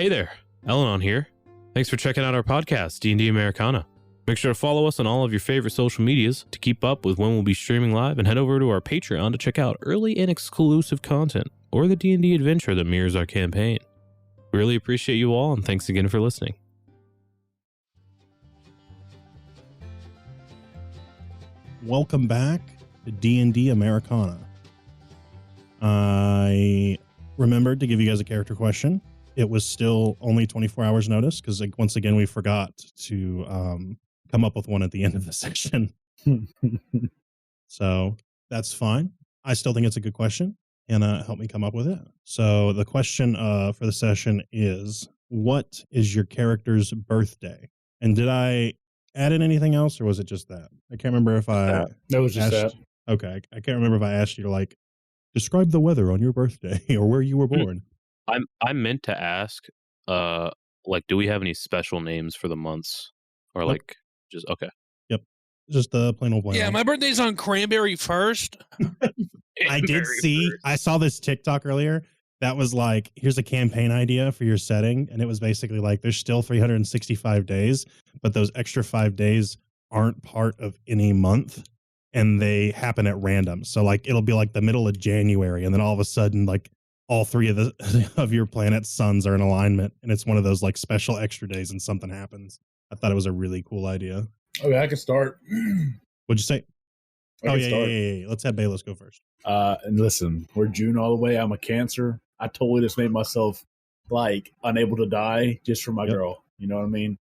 Hey there, Elenon here. Thanks for checking out our podcast, D&D Americana. Make sure to follow us on all of your favorite social medias to keep up with when we'll be streaming live, and head over to our Patreon to check out early and exclusive content or the D&D adventure that mirrors our campaign. We really appreciate you all, and thanks again for listening. Welcome back to D&D Americana. I remembered to give you guys a character question. It was still only 24 hours notice because, like, once again, we forgot to come up with one at the end of the session. So that's fine. I still think it's a good question, and help me come up with it. So the question for the session is, what is your character's birthday? And did I add in anything else, or was it just that? I can't remember if I... That was just that. Okay, I can't remember if I asked you to, like, describe the weather on your birthday or where you were born. I meant to ask, do we have any special names for the months? Or, like, just, okay. Yep. Just plain old plain. Yeah, my birthday's on Cranberry 1st. I did see, I saw this TikTok earlier that was like, here's a campaign idea for your setting. And it was basically like, there's still 365 days, but those extra 5 days aren't part of any month. And they happen at random. So, like, it'll be like the middle of January, and then all of a sudden, like, all three of your planet's suns are in alignment, and it's one of those, like, special extra days and something happens. I thought it was a really cool idea. Okay, I can start. What'd you say? Yeah. Let's have Belos go first. And listen, we're June all the way. I'm a Cancer. I totally just made myself, like, unable to die just for my girl. You know what I mean?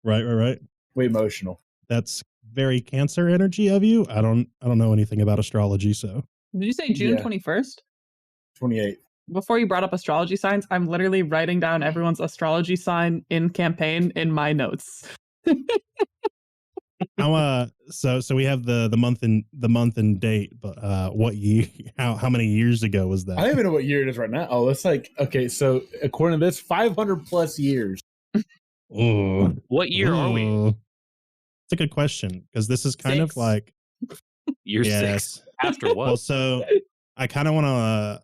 Right. Way emotional. That's very Cancer energy of you. I don't know anything about astrology, so. Did you say June 21st? 28th. Before you brought up astrology signs, I'm literally writing down everyone's astrology sign in campaign in my notes. So we have the month and date, but what year? How many years ago was that? I don't even know what year it is right now. Oh, it's like, okay, so according to this, 500 plus years. Ooh. What year are we? It's a good question, because this is kind of like year 6. After what? Well, so I kind of want to.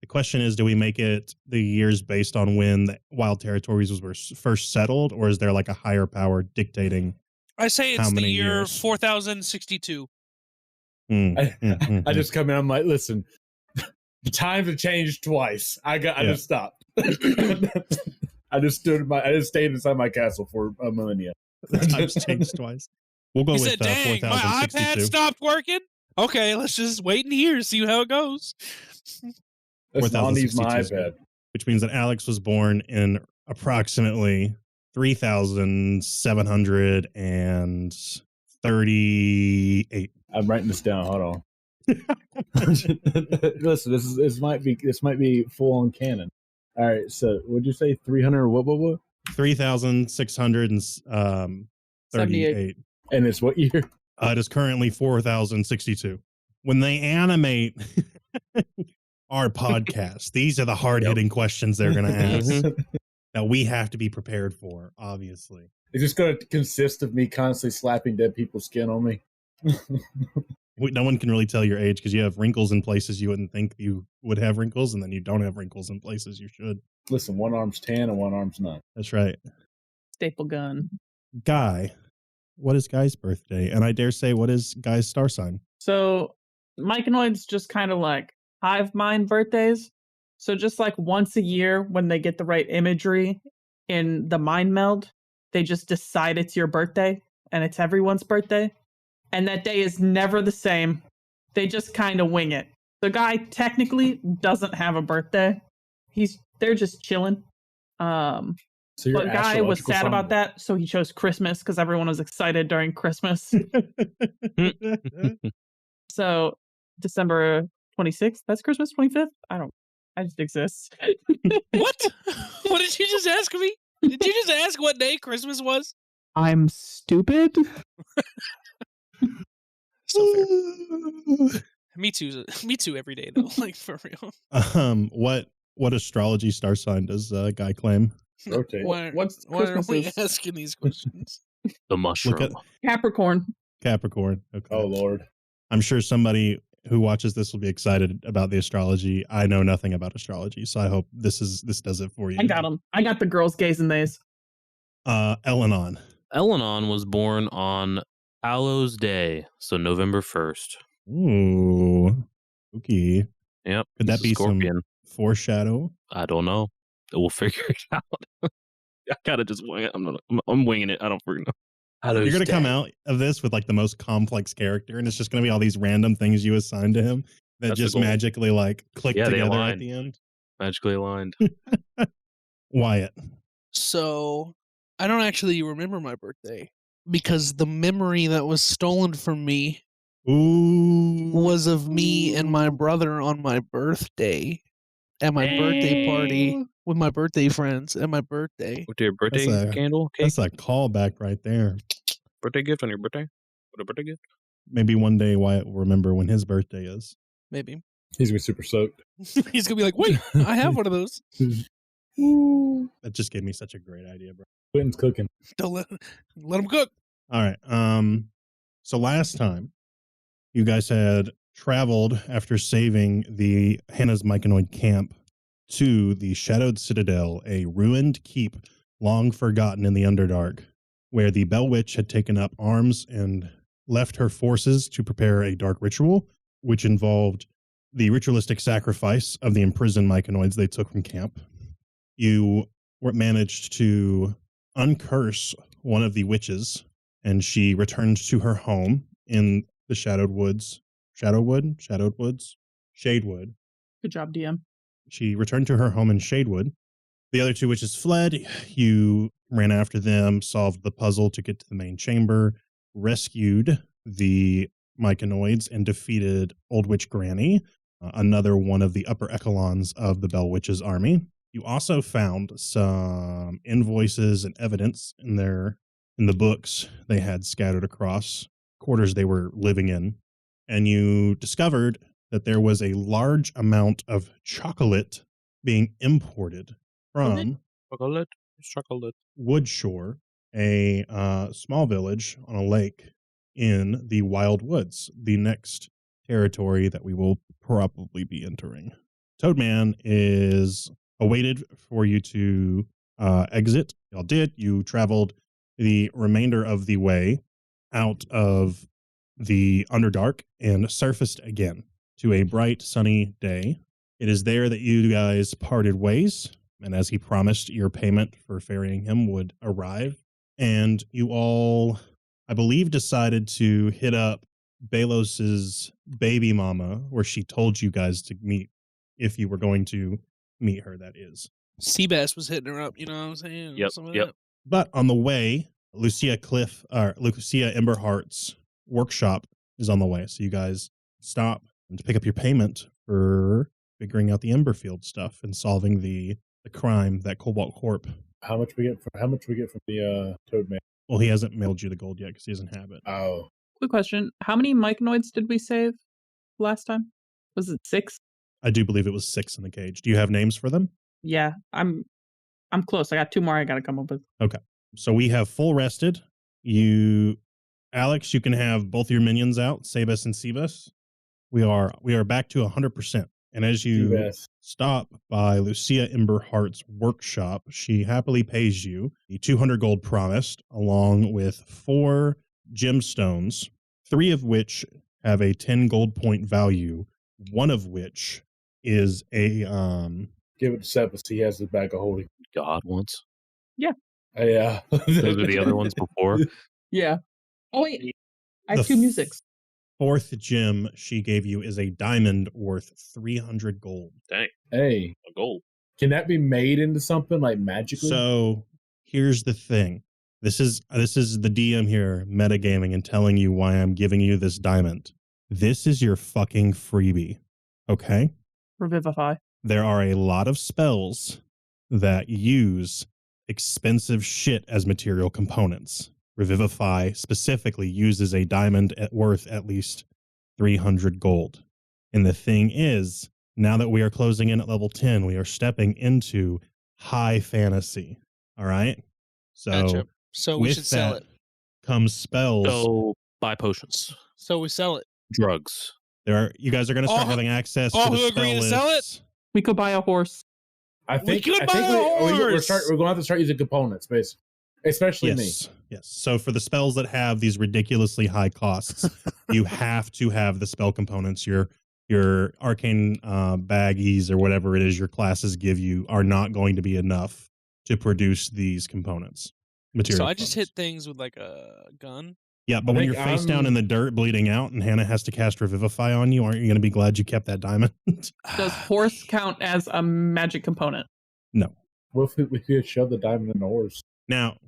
The question is, do we make it the years based on when the Wild Territories were first settled, or is there like a higher power dictating? I say it's the year years? 4062. I just come in. I'm like, listen, the times have changed twice. I just stopped. I just stayed inside my castle for a millennia. The times changed twice. We'll go You with said, dang, my iPad stopped working? Okay, let's just wait in here, see how it goes. I'll need my iPad. Which means that Alex was born in approximately 3,738. I'm writing this down. Hold on. Listen, this might be full on canon. All right, so what'd you say? 300? What? 3,638. And it's what year? It is currently 4,062. When they animate our podcast, these are the hard-hitting questions they're going to ask that we have to be prepared for, obviously. It's just going to consist of me constantly slapping dead people's skin on me. No one can really tell your age because you have wrinkles in places you wouldn't think you would have wrinkles, and then you don't have wrinkles in places you should. Listen, one arm's tan and one arm's not. That's right. Staple gun. Guy, what is Guy's birthday? And I dare say, what is Guy's star sign? So Myconoids just kind of like hive mind birthdays. So just like once a year when they get the right imagery in the mind meld, they just decide it's your birthday and it's everyone's birthday. And that day is never the same. They just kind of wing it. The guy technically doesn't have a birthday. They're just chilling. But Guy was sad about that, so he chose Christmas because everyone was excited during Christmas. So December 26th, that's Christmas 25th? I just exist. What? What did you just ask me? Did you just ask what day Christmas was? I'm stupid. So fair. Me too every day though, like for real. What astrology star sign does Guy claim? Rotate. Why are we asking these questions? The mushroom. Capricorn. Capricorn. Okay. Oh Lord. I'm sure somebody who watches this will be excited about the astrology. I know nothing about astrology, so I hope this does it for you. I got them. I got the girls' gays and theys. Elenon. Elenon was born on Hallows Day, so November 1st. Ooh. Okay. Yep. Could that be Scorpion. some foreshadow? I don't know. We'll figure it out. I gotta just wing it. I'm winging it. I don't freaking know. You're going to come out of this with like the most complex character, and it's just going to be all these random things you assign to him that That's just the goal. magically like click Yeah, they together align. at the end. Magically aligned. Wyatt. So I don't actually remember my birthday because the memory that was stolen from me Ooh. was of me and my brother on my birthday at my birthday party with my birthday friends at my birthday. With your birthday That's a- candle? Cake? That's a callback right there. Birthday gift on your birthday? What a birthday gift? Maybe one day Wyatt will remember when his birthday is. Maybe. He's gonna be super soaked. He's going to be like, wait, I have one of those. That just gave me such a great idea, bro. Quentin's cooking. Don't let him cook. All right. So last time you guys had traveled after saving the Hannah's Myconoid camp to the Shadowed Citadel, a ruined keep long forgotten in the Underdark, where the Bell Witch had taken up arms and left her forces to prepare a dark ritual, which involved the ritualistic sacrifice of the imprisoned Myconoids they took from camp. You managed to uncurse one of the witches, and she returned to her home in the Shadowed Woods. Shadewood. Good job, DM. She returned to her home in Shadewood. The other two witches fled. You ran after them, solved the puzzle to get to the main chamber, rescued the Myconoids, and defeated Old Witch Granny, another one of the upper echelons of the Bell Witch's army. You also found some invoices and evidence in the books they had scattered across quarters they were living in. And you discovered that there was a large amount of chocolate being imported from Chocolate. Woodshore, a small village on a lake in the Wild Woods, the next territory that we will probably be entering. Toadman is awaited for you to exit. Y'all did. You traveled the remainder of the way out of the Underdark and surfaced again to a bright, sunny day. It is there that you guys parted ways, and as he promised, your payment for ferrying him would arrive. And you all, I believe, decided to hit up Belos's baby mama, where she told you guys to meet if you were going to meet her, that is. Seabass was hitting her up, you know what I'm saying? Yep, Some of yep. that. But on the way, Lucia Emberheart's workshop is on the way. So you guys stop and to pick up your payment for figuring out the Emberfield stuff and solving the crime that Cobalt Corp. How much we get from the Toadman? Well, he hasn't mailed you the gold yet because he doesn't have it. Oh, Quick question. How many Myconoids did we save last time? Was it 6? I do believe it was 6 in the cage. Do you have names for them? Yeah, I'm close. I got 2 more I got to come up with. So we have full rested. Alex, you can have both your minions out, Sabus and Sebus. We are back to 100%. And as you Seabass. stop by Lucia Emberheart's workshop, she happily pays you the 200 gold promised, along with 4 gemstones, 3 of which have a 10 gold point value, one of which is a Give it to Sebas. He has the bag of holding. God once. Yeah. Those are the other ones before. Yeah. Oh, wait. I have The 2 musics. 4th gem she gave you is a diamond worth 300 gold. Dang, Hey, a gold. can that be made into something like magically? So here's the thing. This is the DM here metagaming and telling you why I'm giving you this diamond. This is your fucking freebie. Okay? Revivify. There are a lot of spells that use expensive shit as material components. Revivify specifically uses a diamond worth at least 300 gold. And the thing is, now that we are closing in at level 10, we are stepping into high fantasy. All right? So Gotcha. So we with should sell that it. comes spells. So buy potions, So we sell it. drugs. You guys are going to start having access to the who spell agree to sell it? lists. We could buy a horse. I think could buy a we're horse. going to have to start using components, basically. Especially me. Yes. So for the spells that have these ridiculously high costs, you have to have the spell components. Your arcane baggies or whatever it is your classes give you are not going to be enough to produce these components. So I just hit things with like a gun. Yeah, but when you're face down in the dirt bleeding out and Hannah has to cast Revivify on you, aren't you going to be glad you kept that diamond? Does horse count as a magic component? No. What if we could shove the diamond in the horse? Now,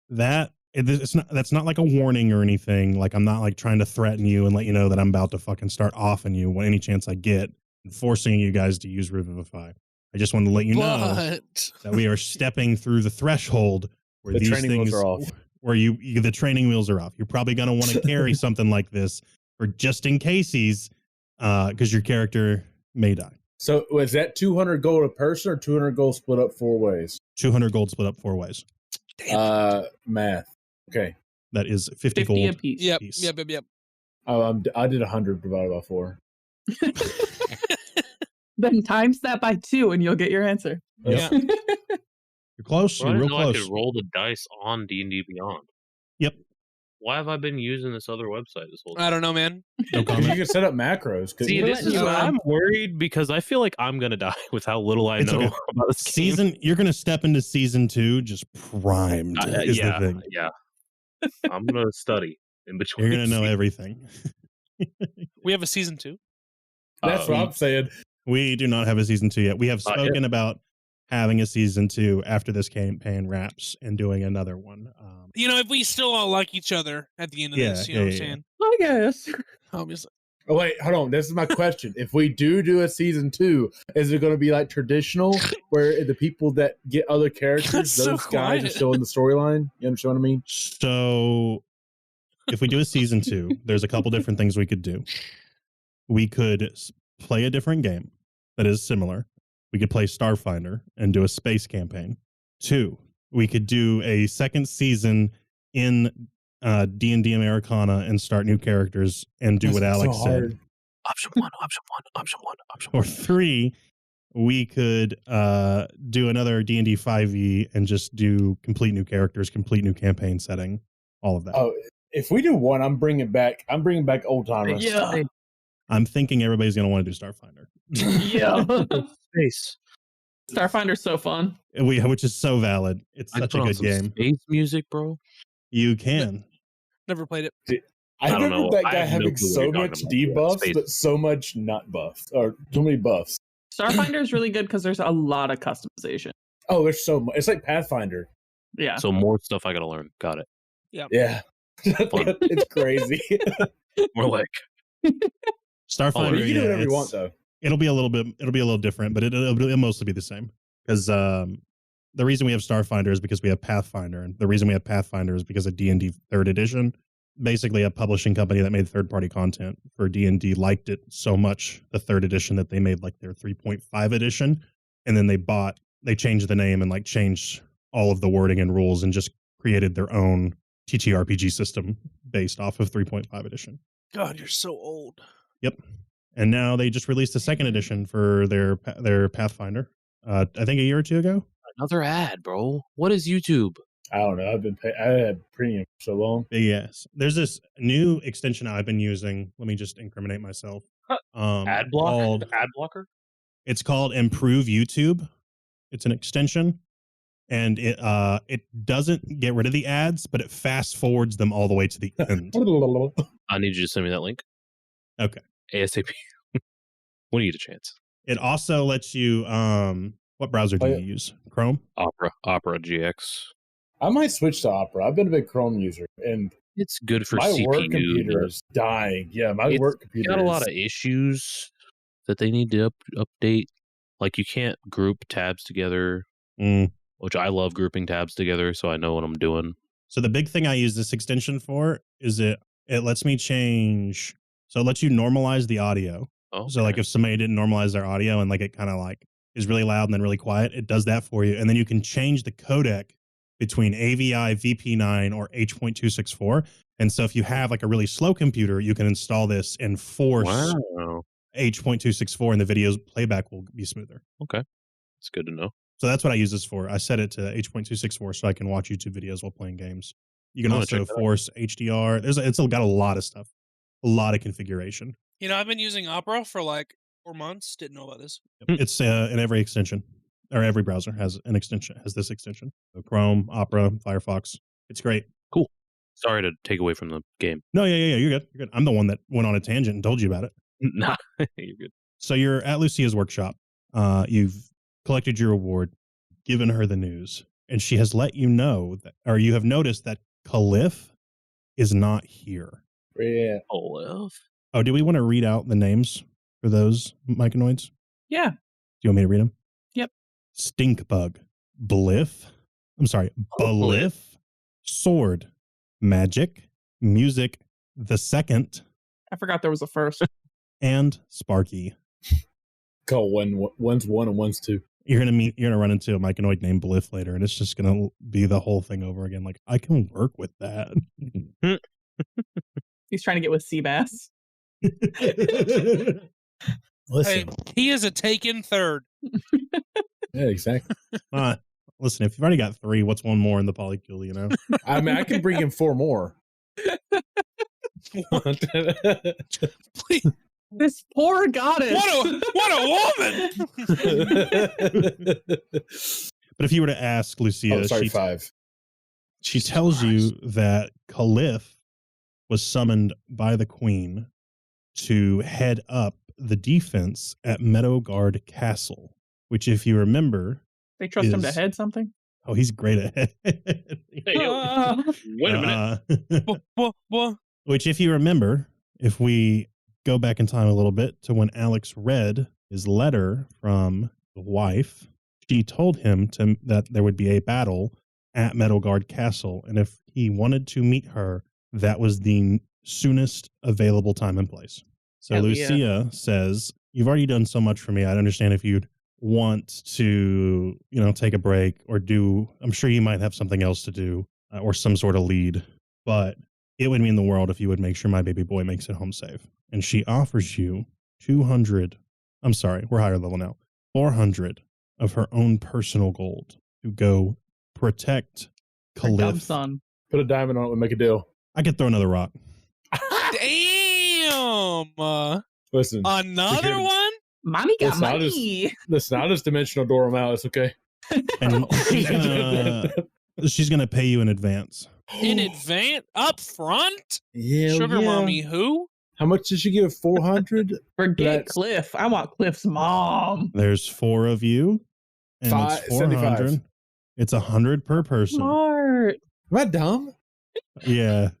that's not like a warning or anything. Like, I'm not like trying to threaten you and let you know that I'm about to fucking start offing you when any chance I get and forcing you guys to use Revivify. I just want to let you know that we are stepping through the threshold where The these training things wheels are off. Where the training wheels are off. You're probably going to want to carry something like this for just in cases, because your character may die. So was that 200 gold a person or 200 gold split up 4 ways? 200 gold split up 4 ways. Math. Okay. That is 50 gold a piece. Yep. I did 100 divided by 4. Then times that by 2 and you'll get your answer. Yep. You're close. Well, You're I real didn't know close. I could roll the dice on D&D Beyond. Yep. Why have I been using this other website this whole time? I don't know, man. No You comment. can set up macros. couldn't See, you? this is I'm worried because I feel like I'm gonna die with how little I It's know okay. about this game. You're going to step into season 2 just primed is the thing. Yeah. I'm gonna study in between. You're going to know everything. We have a season 2. That's what I'm saying. We do not have a season 2 yet. We have spoken about having a season 2 after this campaign wraps and doing another one. If we still all like each other at the end of this, you know what I'm saying? I guess. Obviously. Oh wait, hold on. This is my question. If we do a season 2, is it going to be like traditional, where the people that get other characters, That's so those guys are quiet. still in the storyline? You understand what I mean? So if we do a season 2, there's a couple different things we could do. We could play a different game that is similar. We could play Starfinder and do a space campaign. 2, we could do a second season in D&D Americana and start new characters and do what Alex said. Option one. Or 3, we could do another D&D 5e and just do complete new characters, complete new campaign setting, all of that. Oh, if we do one, I'm bringing back old timers. Yeah. I'm thinking everybody's going to want to do Starfinder. Yeah. Space. Starfinder's so fun. Which is so valid. It's I such put a on good some game. Space music, bro. You can. Never played it. I don't remember know. that I guy have no having clue what so you're talking much about. debuffs, Space. but so much not buffs, or too many buffs. Starfinder is really good because there's a lot of customization. Oh, there's so much. It's like Pathfinder. Yeah. So more stuff I gotta learn. Got it. Yeah. It's crazy. More like Starfinder. You can do whatever you want, though. It'll be a little different, but it'll mostly be the same. Because the reason we have Starfinder is because we have Pathfinder, and the reason we have Pathfinder is because of D&D 3rd edition. Basically, a publishing company that made third-party content for D&D liked it so much, the 3rd edition, that they made like their 3.5 edition, and then they changed the name and like changed all of the wording and rules and just created their own TTRPG system based off of 3.5 edition. God, you're so old. Yep. And now they just released a 2nd edition for their Pathfinder. I think a year or 2 ago. another ad, bro. What is YouTube? I don't know. I had premium for so long. Yes. There's this new extension I've been using. Let me just incriminate myself. Ad block? Ad blocker? It's called Improve YouTube. It's an extension, and it doesn't get rid of the ads, but it fast forwards them all the way to the end. I need you to send me that link. Okay. ASAP. When do you get a chance? It also lets you. What browser do you use? Chrome? Opera GX. I might switch to Opera. I've been a big Chrome user, and It's good for my CPU. work computer is dying. Yeah, my work computer got a lot of issues that they need to update. Like you can't group tabs together, which I love grouping tabs together, so I know what I'm doing. So the big thing I use this extension for is it lets me change. So it lets you normalize the audio. Oh, So like if somebody didn't normalize their audio and like it kind of like is really loud and then really quiet, it does that for you. And then you can change the codec between AVI, VP9, or H.264. And so if you have like a really slow computer, you can install this and force H.264 and the video's playback will be smoother. Okay. It's good to know. So that's what I use this for. I set it to H.264 so I can watch YouTube videos while playing games. You can also force HDR. It's got a lot of stuff, a lot of configuration. I've been using Opera for like 4 months. Didn't know about this. It's in every extension, or every browser has an extension, has this extension. So Chrome, Opera, Firefox. It's great. Cool. Sorry to take away from the game. No, yeah. You're good. I'm the one that went on a tangent and told you about it. Nah, you're good. So you're at Lucia's workshop. You've collected your reward, given her the news, and she has let you know that, or you have noticed that Khalif is not here. Yeah. Khalif. Oh, do we want to read out the names for those myconoids? Yeah. Do you want me to read them? Yep. Stinkbug, Bliff, Sword, Magic, Music, the Second. I forgot there was a first. And Sparky. Call one's 1 and one's 2. You're gonna run into a myconoid named Bliff later, and it's just gonna be the whole thing over again. Like, I can work with that. He's trying to get with Seabass. Listen. Hey, he is a taken third. Yeah, exactly. Listen, if you've already got 3, what's one more in the polycule, you know? I mean, I can bring in 4 more. Please. This poor goddess. What a woman! But if you were to ask Lucia, 5. She tells you that Khalif was summoned by the Queen to head up the defense at Meadowguard Castle, which, if you remember, they trust him to head something. Oh, he's great at head. Wait a minute. Which, if you remember, if we go back in time a little bit to when Alex read his letter from the wife, she told him that there would be a battle at Meadowguard Castle, and if he wanted to meet her, that was the soonest available time and place. So Lucia says, "You've already done so much for me. I'd understand if you'd want to, take a break or I'm sure you might have something else to do or some sort of lead, but it would mean the world if you would make sure my baby boy makes it home safe." And she offers you 200, I'm sorry, we're higher level now, 400 of her own personal gold to go protect Khalif. Son. Put a diamond on it and make a deal. I could throw another rock. Damn! Listen. Another one? Mommy got Listen, money. I'll just dimensional door him out. It's okay. And she's gonna pay you in advance. In advance? Up front? Yeah. Sugar mommy who? How much did she give? 400? Forget Cliff. I want Cliff's mom. There's 4 of you. And it's 400. 75. It's 100 per person. Smart. Am I dumb? Yeah.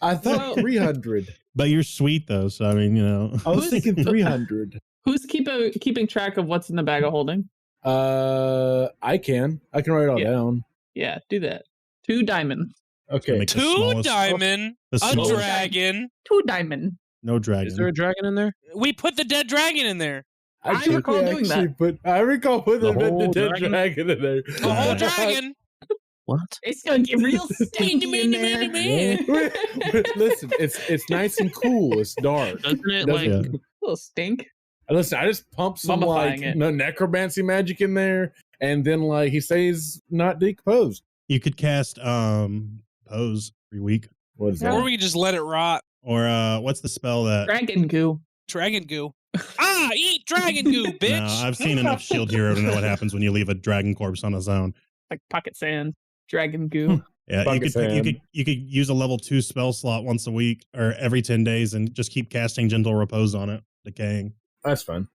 I thought 300. But you're sweet though, so I mean, I was thinking 300. Who's keeping track of what's in the bag of holding? I can write it all down. Yeah, do that. 2 diamonds. Okay. 2 diamond, a dragon. 2 diamond. No dragon. Is there a dragon in there? We put the dead dragon in there. I recall doing that. I recall putting the dead dragon in there. The whole dragon. What? It's gonna get real stinky in there. Listen, it's nice and cool. It's dark. Doesn't it Yeah. A little stink. Listen, I just pumped some Mummifying no necromancy magic in there, and then he stays not decomposed. You could cast Pose every week. What is that? Or we could just let it rot. Or what's the spell that Dragon goo. Dragon goo. Eat dragon goo, bitch. No, I've seen enough Shield Hero to know what happens when you leave a dragon corpse on his own. Like pocket sand. Dragon goo. Yeah, you could use a level 2 spell slot once a week or every 10 days and just keep casting Gentle Repose on it, decaying. That's fun.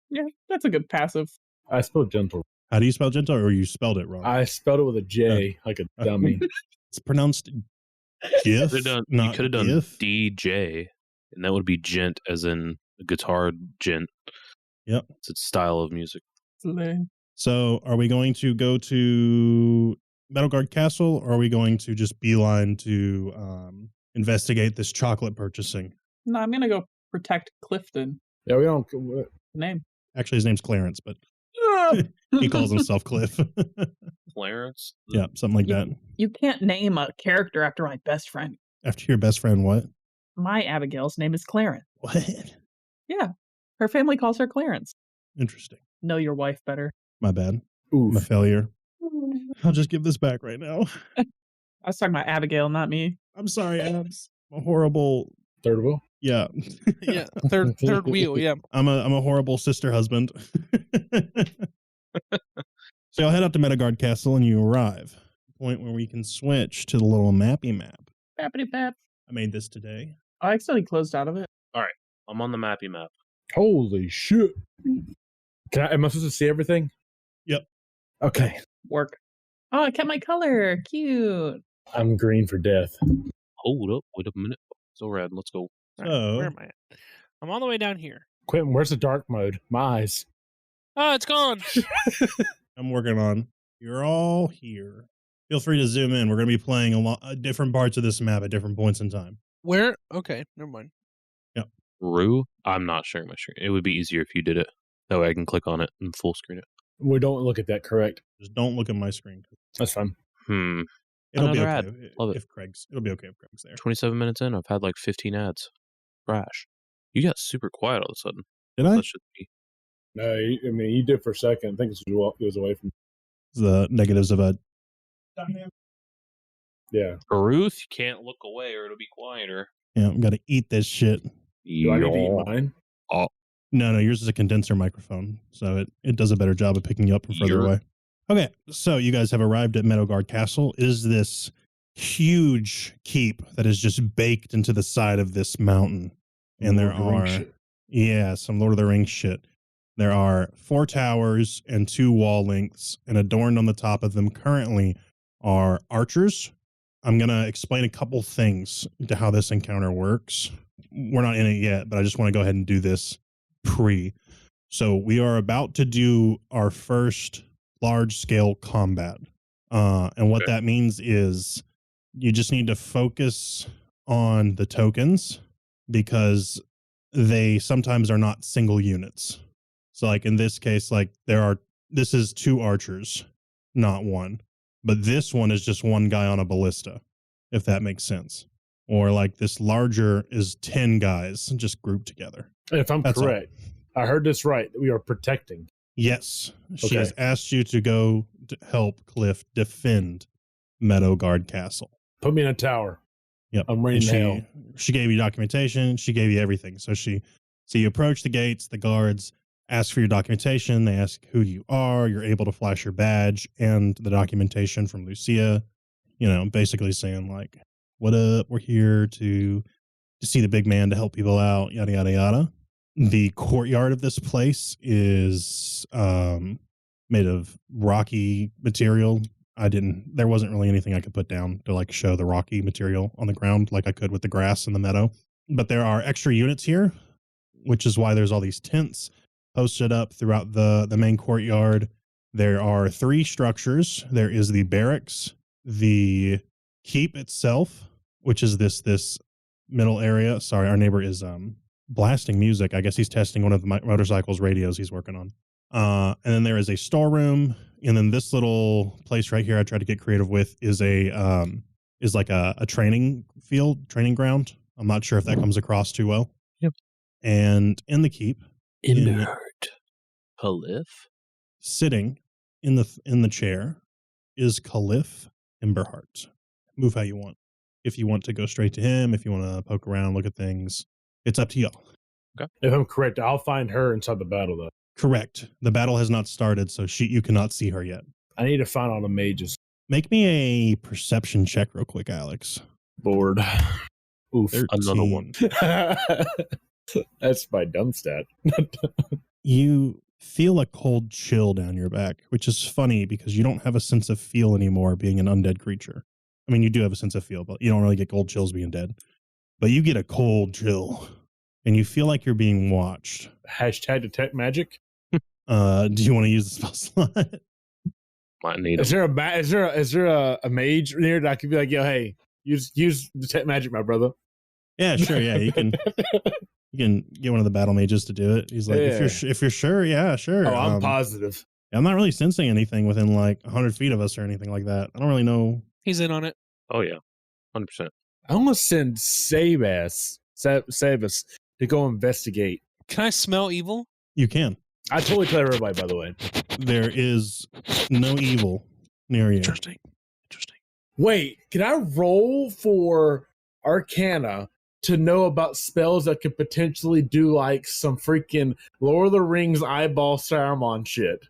Yeah, that's a good passive. I spelled gentle. How do you spell gentle, or you spelled it wrong? I spelled it with a J, like a dummy. It's pronounced GIF. You not could have done GIF. DJ, and that would be gent, as in a guitar gent. Yep. It's its style of music. So, are we going to go to Meadowguard Castle, or are we going to just beeline to investigate this chocolate purchasing? No, I'm gonna go protect Clifton. Yeah, we don't. Name. Actually, his name's Clarence, but he calls himself Cliff. Clarence? Yeah, something like that. You can't name a character after my best friend. After your best friend, what? My Abigail's name is Clarence. What? Yeah. Her family calls her Clarence. Interesting. Know your wife better. My bad. Oof. I'm a failure. I'll just give this back right now. I was talking about Abigail, not me. I'm sorry, Abs. I'm a horrible third wheel. Yeah. Yeah. Third wheel. Yeah. I'm a horrible sister husband. So y'all head out to Meadowguard Castle and you arrive. Point where we can switch to the little mappy map. Mappity map. I made this today. I accidentally closed out of it. All right. I'm on the mappy map. Holy shit. Am I supposed to see everything? Yep. Okay. Work. Oh, I kept my color. Cute. I'm green for death. Hold up. Wait a minute. So red. Let's go. Right, where am I at? I'm all the way down here. Quentin, where's the dark mode? My eyes. Oh, it's gone. I'm working on. You're all here. Feel free to zoom in. We're going to be playing a lot different parts of this map at different points in time. Where? Okay, never mind. Yep. Rue, I'm not sharing my screen. It would be easier if you did it. That way I can click on it and full screen it. We don't look at that, correct? Just don't look at my screen. That's fine. It'll be Another okay ad. Love it. It'll be okay if Craig's there. 27 minutes in, I've had like 15 ads. Crash. You got super quiet all of a sudden. Did I? That should be. No, you did for a second. I think it was away from the negatives of a. Yeah. Ruth, you can't look away or it'll be quieter. Yeah, I'm got to eat this shit. Do I need to eat mine? Oh. No, yours is a condenser microphone, so it does a better job of picking you up from further away. Okay, so you guys have arrived at Meadowguard Castle. It is this huge keep that is just baked into the side of this mountain. And there are, some Lord of the Rings shit. There are 4 towers and 2 wall lengths, and adorned on the top of them currently are archers. I'm going to explain a couple things to how this encounter works. We're not in it yet, but I just want to go ahead and do this pre. So we are about to do our first large-scale combat. And what that means is you just need to focus on the tokens because they sometimes are not single units. So like in this case, like this is 2 archers, not 1. But this one is just 1 guy on a ballista, if that makes sense. Or like this larger is 10 guys just grouped together. And if I'm correct, I heard this right, we are protecting. Yes. She has asked you to go to help Cliff defend Meadowguard Castle. Put me in a tower. Yep. I'm ready to hell. She gave you documentation. She gave you everything. So you approach the gates, the guards ask for your documentation. They ask who you are. You're able to flash your badge and the documentation from Lucia, basically saying like, what up? We're here to see the big man to help people out, yada, yada, yada. The courtyard of this place is made of rocky material. There wasn't really anything I could put down to like show the rocky material on the ground like I could with the grass in the meadow. But there are extra units here, which is why there's all these tents posted up throughout the main courtyard. There are 3 structures. There is the barracks, the keep itself, which is this middle area. Sorry, our neighbor is blasting music. I guess he's testing one of the motorcycle's radios he's working on. And then there is a storeroom, and then this little place right here I tried to get creative with is like a training field, training ground. I'm not sure if that comes across too well. Yep. And in the keep, Emberheart. Caliph? Sitting in the chair is Caliph Emberheart. Move how you want. If you want to go straight to him, if you want to poke around, look at things, it's up to y'all. Okay. If I'm correct, I'll find her inside the battle, though. Correct. The battle has not started, so you cannot see her yet. I need to find all the mages. Make me a perception check real quick, Alex. Bored. Oof. 13. Another one. That's my dumb stat. You feel a cold chill down your back, which is funny because you don't have a sense of feel anymore being an undead creature. I mean, you do have a sense of feel, but you don't really get cold chills being dead. But you get a cold chill, and you feel like you're being watched. Hashtag detect magic. Do you want to use the spell slot? Might need Is there a mage near that I could be like, yo, hey, use detect magic, my brother? Yeah, sure. Yeah, you can. You can get one of the battle mages to do it. He's like, if you're sure, yeah, sure. Oh, I'm positive. I'm not really sensing anything within like 100 feet of us or anything like that. I don't really know He's in on it. Oh yeah, 100%. I almost send Savas to go investigate. Can I smell evil? You can. I totally tell everybody, by the way. There is no evil near you. Interesting. Wait, can I roll for Arcana to know about spells that could potentially do like some freaking Lord of the Rings eyeball Saruman shit?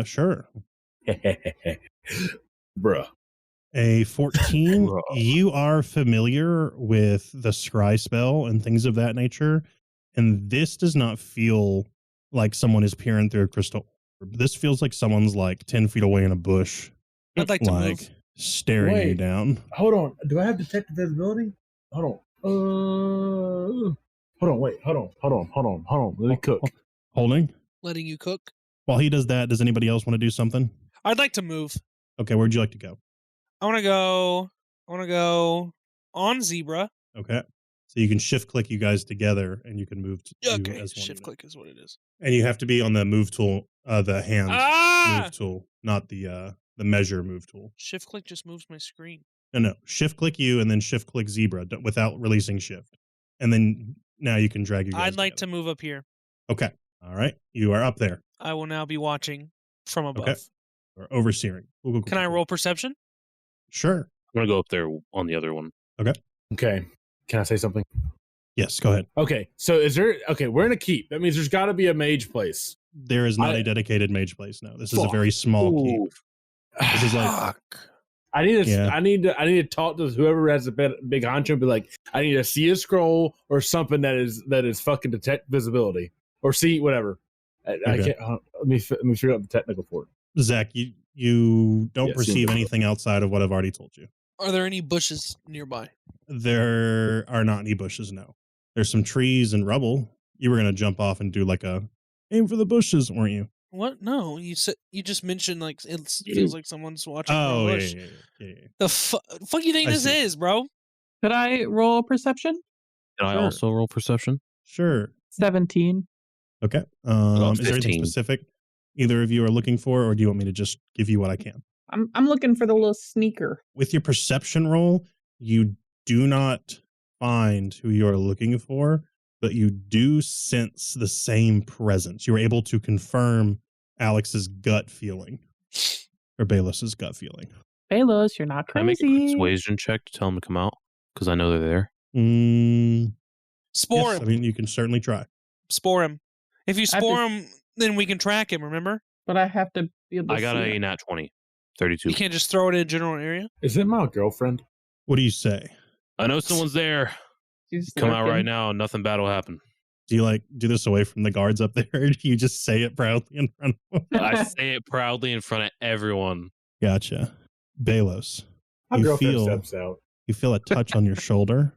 Sure. Bruh. A 14. You are familiar with the scry spell and things of that nature, and this does not feel like someone is peering through a crystal. This feels like someone's like 10 feet away in a bush, I'd like to move. staring you Wait. down. Hold on. Do I have detective visibility? Hold on. Hold on. Let me cook. Holding. Letting you cook. While he does that, does anybody else want to do something? I'd like to move. Okay, where'd you like to go? I want to go on Zebra. Okay. So you can shift click you guys together and you can move to you Okay, as one shift unit. click is what it is. And you have to be on the move tool, the hand Ah! move tool, not the measure move tool. Shift click just moves my screen. No. Shift click you and then shift click zebra without releasing shift. And then now you can drag you guys I'd like together. to move up here. Okay. All right. You are up there. I will now be watching from above. Okay. Or overseering. Cool. Can I roll perception? Sure. I'm gonna go up there on the other one. Okay. Can I say something? Yes, go ahead. Okay. So we're in a keep. That means there's got to be a mage place. There is not a dedicated mage place now. This is a very small keep. This is like I need to. Yeah. I need to talk to whoever has a big honcho and be like, I need to see a scroll or something that is fucking detect visibility or see whatever. I Okay. can't. Let me figure out the technical for it. Zach, you don't Yes, perceive yeah. anything outside of what I've already told you. Are there any bushes nearby? There are not any bushes, no. There's some trees and rubble. You were gonna jump off and do like a aim for the bushes, weren't you? What? No, you just mentioned like it feels like someone's watching. from a Oh, bush. yeah. The fuck you think I this see. is, bro? Could I roll perception? Can I Sure. also roll perception? Sure. 17. Okay. About Is there anything 15. specific either of you are looking for, or do you want me to just give you what I can? I'm looking for the little sneaker. With your perception roll, you do not find who you are looking for, but you do sense the same presence. You were able to confirm Alex's gut feeling, or Belos's gut feeling. Belos, you're not Can I make a crazy. persuasion check to tell them to come out? Because I know they're there. Spore Yes, him. I mean, you can certainly try. Spore him. If you I have to- spore him, then we can track him. Remember? But I have to be able to I got see a it. nat 20. 32. You can't just throw it in a general area. Is it my girlfriend? What do you say? I know someone's there. She's Come out lurking. right now. Nothing bad will happen. Do you like do this away from the guards up there? Or do you just say it proudly in front of them? I say it proudly in front of everyone. Gotcha. Belos, My You girlfriend feel- steps out. you feel a touch on your shoulder,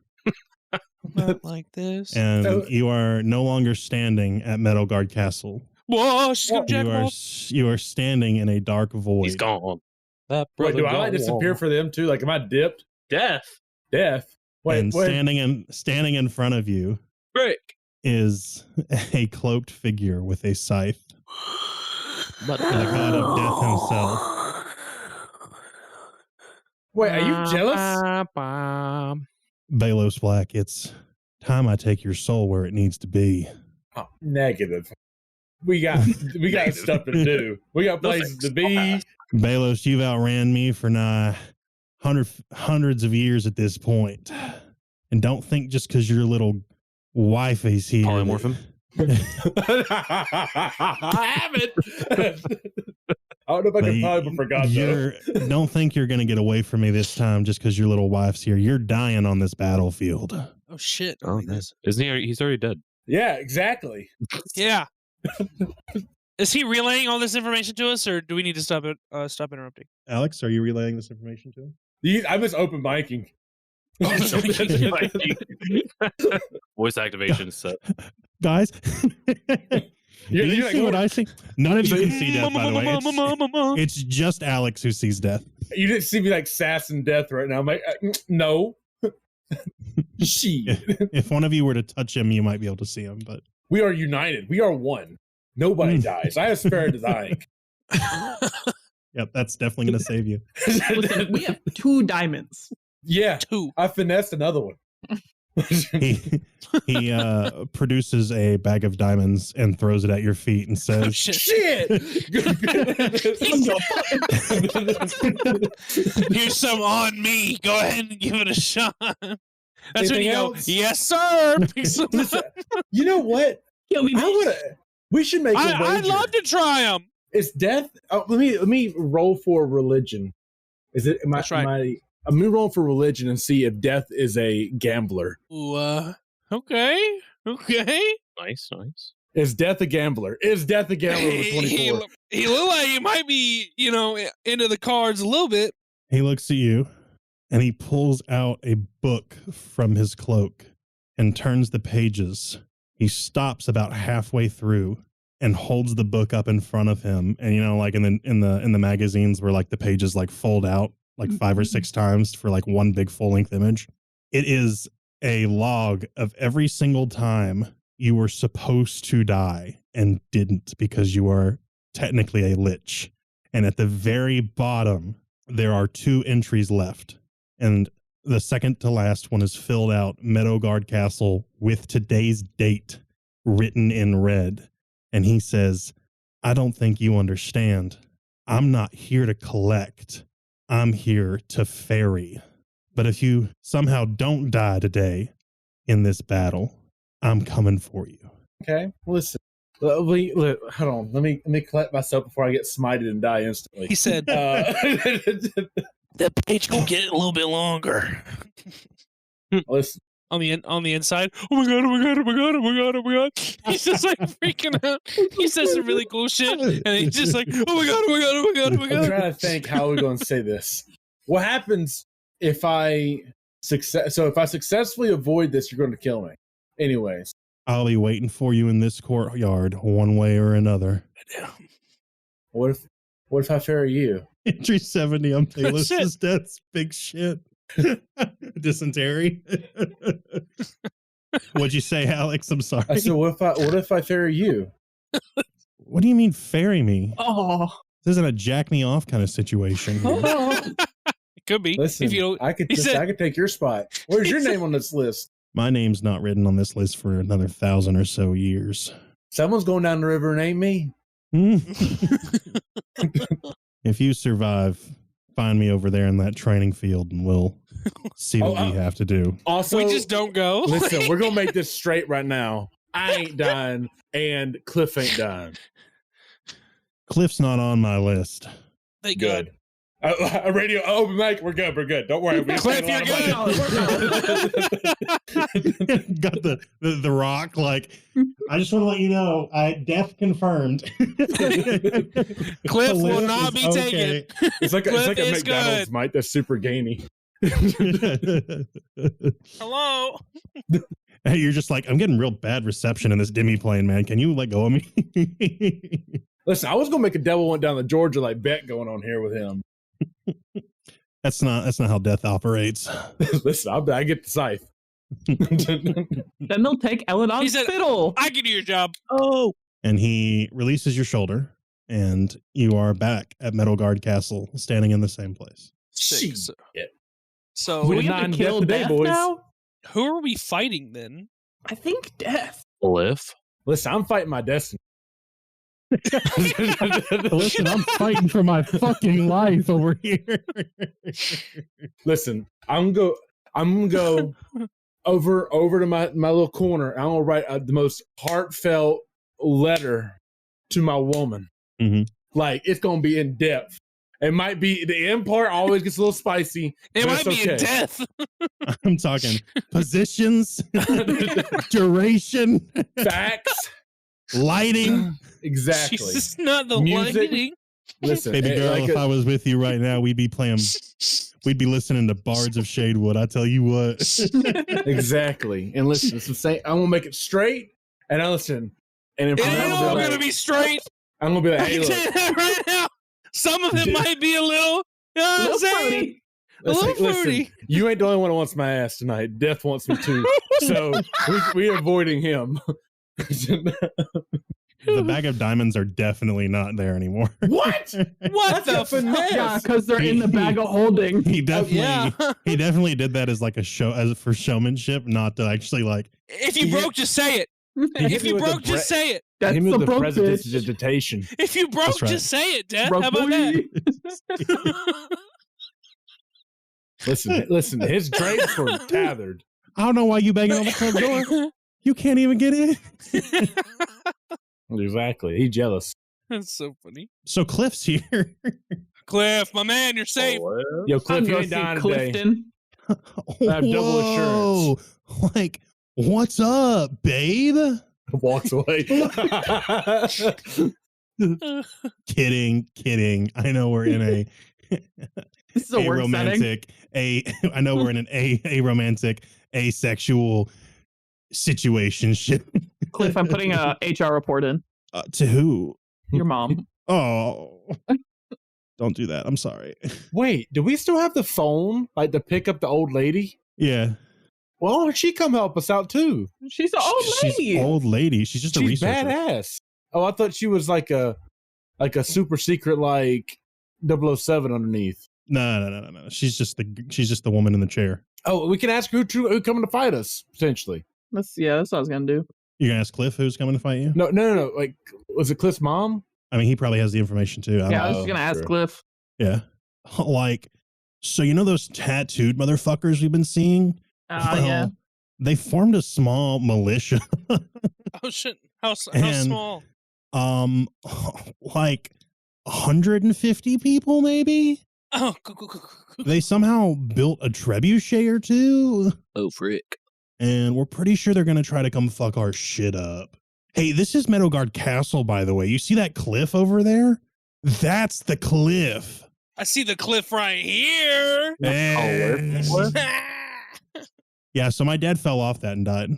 Not like this. and you are no longer standing at Meadowguard Castle. Whoa, she's gonna What? jack You him are off. you are standing in a dark void. He's gone. That Wait, do I brother like gone. disappear for them too? Like, am I dipped? Death? Death? Wait, and standing in front of you Frick. is a cloaked figure with a scythe. But The god of death himself. wait, are you jealous? Belos Black, it's time I take your soul where it needs to be. Oh, negative. We got stuff to do. We got places to be. Belos, you've outran me for nigh hundreds of years at this point. And don't think just because your little wife is here. Polymorphin? I haven't. I don't know if I can probably forgot though. Don't think you're going to get away from me this time just because your little wife's here. You're dying on this battlefield. Oh shit! Oh, nice. Isn't he? He's already dead. Yeah, exactly. Yeah. Is he relaying all this information to us, or do we need to stop interrupting? Alex, are you relaying this information to him? I was open miking. Voice activation set. Guys, You're you like, see what "Oh." I see? None of you can see death, by the way. It's just Alex who sees death. You didn't see me like sassing death right now. I'm like, no. Shit. If one of you were to touch him, you might be able to see him. But We are united. We are one. Nobody dies. I have spared the dying. Yep, that's definitely going to save you. Listen, we have 2 diamonds. Yeah, 2. I finessed another one. He produces a bag of diamonds and throws it at your feet and Oh, says, shit. Here's some on me. Go ahead and give it a shot. That's when Anything you else? go, yes, sir. Listen, you know what? Kill me, bitch. We should make a wager. I'd love to try them. Is death? Let me roll for religion. Is it? That's right. I'm gonna roll for religion and see if death is a gambler. Ooh, okay. Nice. Is death a gambler? Is death a gambler with 24? He looked like he might be, into the cards a little bit. he looks at you and he pulls out a book from his cloak and turns the pages. He stops about halfway through and holds the book up in front of him. And like in the magazines where like the pages like fold out like 5 or 6 times for like one big full-length image. It is a log of every single time you were supposed to die and didn't because you are technically a lich. And at the very bottom, there are 2 entries left. And the second to last one is filled out Meadowguard Castle with today's date written in red. And he says, I don't think you understand. I'm not here to collect. I'm here to ferry. But if you somehow don't die today in this battle, I'm coming for you. Okay, listen. Hold on. Let me collect myself before I get smited and die instantly. He said, "The page will get a little bit longer." Listen. On the inside, oh my god! He's just like freaking out. He says some really cool shit, and he's just like, oh my god! I'm trying to think how we're going to say this. What happens if I successfully avoid this? You're going to kill me, anyways. I'll be waiting for you in this courtyard, one way or another. What if I ferry you? Entry 70 on Belos' death's big shit. Dysentery. What'd you say, Alex? I'm sorry. I said, what if I ferry you? What do you mean ferry me? Oh. This isn't a jack me off kind of situation here. It could be. Listen, if you I could take your spot. Where's your name on this list? My name's not written on this list for another 1,000 or so years. Someone's going down the river and ain't me. If you survive, find me over there in that training field and we'll see what we have to do. Also, we just don't go. Listen, we're going to make this straight right now. I ain't dying and Cliff ain't dying. Cliff's not on my list. They Good. A radio open mic. We're good. Don't worry. Cliff, you're good. Got the rock. Like, I just want to let you know, death confirmed. Cliff will not be taken. It's like a is McDonald's good. mic that's super gainy. Hello. Hey, you're just like, I'm getting real bad reception in this demi plane, man. Can you let go of me? Listen, I was gonna make a devil went down to Georgia like bet going on here with him. That's not how death operates. Listen, I get the scythe. Then they'll take Eladon's fiddle. I can do your job. Oh. And he releases your shoulder, and you are back at Meadowguard Castle, standing in the same place. Sick. So Do we have to kill today, Death boys. now? who are we fighting then? I think Death. Cliff. Listen, I'm fighting my destiny. Listen, I'm fighting for my fucking life over here. Listen, I'm gonna go over to my little corner. I'm gonna write the most heartfelt letter to my woman. Mm-hmm. Like, it's gonna be in depth. It might be the end part always gets a little spicy. It but might it's be okay. in death. I'm talking positions, duration, Facts, lighting. exactly. Jesus, not the Music. lighting. Listen, Baby girl, if I was with you right now, we'd be listening to Bards of Shadewood. I tell you what. exactly. And listen, I'm gonna make it straight. And I listen. And It ain't all gonna be straight. I'm gonna be like, hey, I can tell you look. that right now. Some of them might be a little, you know what I'm saying? A little fruity. You ain't the only one who wants my ass tonight. Death wants me too. So we're avoiding him. the bag of diamonds are definitely not there anymore. What? What the finesse? Yeah, because they're in the bag of holding. He definitely, yeah. he definitely did that as like a show, as for showmanship, not to actually like. If you broke, just say it. If you broke, just say it. That's Him with the the broke president's bitch. dissertation. If you broke, That's right. just say it, Dad. Broke How about boy. that? Listen, his drapes were tethered. I don't know why you banging on the front door. You can't even get in. Exactly. He's jealous. That's so funny. So Cliff's here. Cliff, my man, you're safe. Yo, I'm Cliff, you going ain't to see dying today. Clifton. I have double assurance. Whoa. Like, what's up, babe? Walks away. Kidding. I know we're in a This is a work setting. romantic, I know we're in an a romantic, asexual situationship. Cliff, I'm putting a HR report in. To who? Your mom. Oh, don't do that. I'm sorry. Wait, do we still have the phone, like to pick up the old lady? Yeah. Well, why don't she come help us out too? She's an old lady. She's old lady. She's just a She's researcher. badass. Oh, I thought she was like a super secret like 007 underneath. No. She's just the woman in the chair. Oh, we can ask who coming to fight us potentially. That's what I was gonna do. You're gonna ask Cliff who's coming to fight you? No. Like, was it Cliff's mom? I mean, he probably has the information too. Yeah, I was know. just gonna ask Sure. Cliff. Yeah. Like, so you know those tattooed motherfuckers we've been seeing? Yeah. They formed a small militia. Oh shit! How And- small? Like 150 people, maybe. Oh, They somehow built a trebuchet or two, oh frick! and we're pretty sure they're gonna try to come fuck our shit up. Hey, this is Meadowguard Castle, by the way. You see that cliff over there? That's the cliff. I see the cliff right here. And- yeah, so my dad fell off that and died.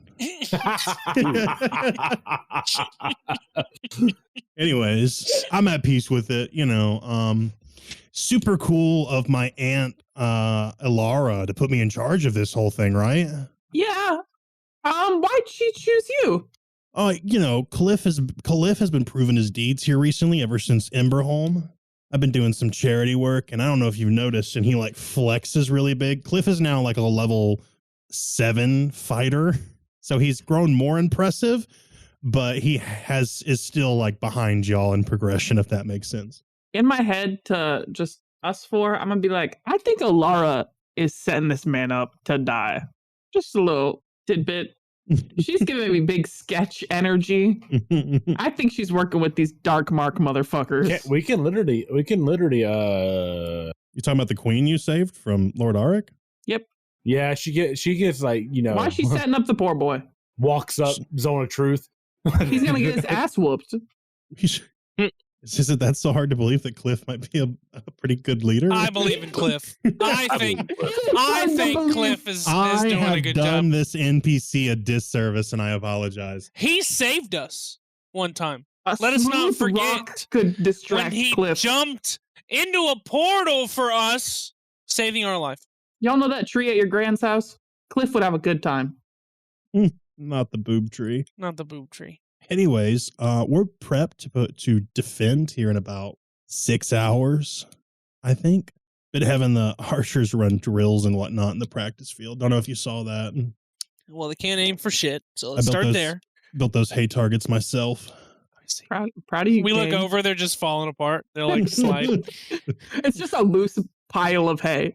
Anyways, I'm at peace with it, you know. Super cool of my aunt Elara to put me in charge of this whole thing, right? Yeah. Why'd she choose you? You know, Cliff has been proving his deeds here recently ever since Emberholm. I've been doing some charity work, and I don't know if you've noticed, and he like flexes really big. Cliff is now like a level 7 fighter, so he's grown more impressive, but he is still like behind y'all in progression, if that makes sense. In my head, to just us four, I'm gonna be like, I think Elara is setting this man up to die. Just a little tidbit. She's giving me big sketch energy. I think she's working with these dark mark motherfuckers. Yeah, we can literally You talking about the queen you saved from Lord Auric? yeah, she gets like, you know, Why is she setting up the poor boy? walks up zone of truth. He's gonna get his ass whooped. Isn't that so hard to believe that Cliff might be a pretty good leader? I believe in Cliff. I think Cliff is I doing a have good done job. this NPC a disservice, and I apologize. He saved us one time. A Let us not smooth forget rock could when distract he Cliff. jumped into a portal for us, saving our life. Y'all know that tree at your grand's house? Cliff would have a good time. Not the boob tree. Not the boob tree. Anyways, we're prepped to defend here in about 6 hours, I think. Been having the archers run drills and whatnot in the practice field. Don't know if you saw that. Well, they can't aim for shit, so I let's built start those- there. Built those hay targets myself. I see. Proud of you. We look King. over, they're just falling apart. They're like slide. It's just a loose pile of hay.